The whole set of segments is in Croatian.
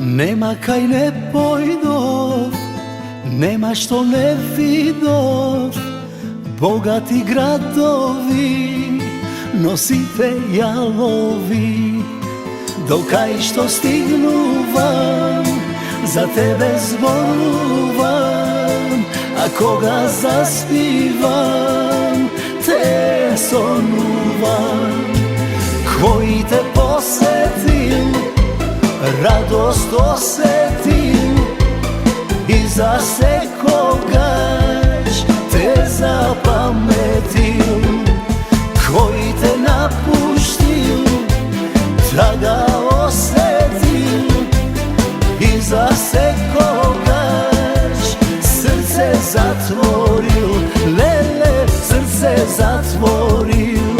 Nema kaj ne pojdov, nema što ne vidov. Bogati gradovi nosite jalovi, do kaj što stignu vam, za tebe zboruvam. A koga zaspivam, te sonuvam. Koji te posetim, radost osetim, i za se kogać te zapametim. Koji te napuštim, da ga osetim, i za se kogać srce zatvoril, lele, srce zatvoril.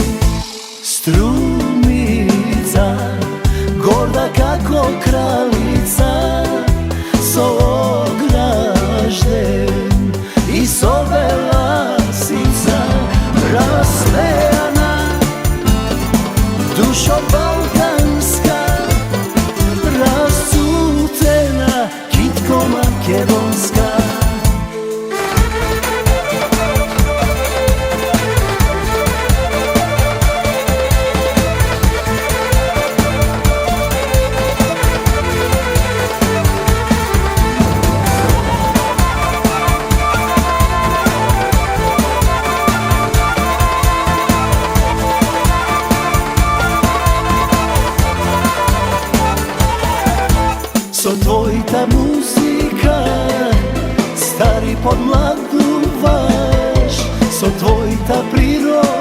Strumica, gorda kako kraljica, s ogražden i s ove lasica. Rasmejana, dušo balkanska, razcutena, kitko makedonska. So tvojta muzika, stari podmladuvaš, so tvojta priroda,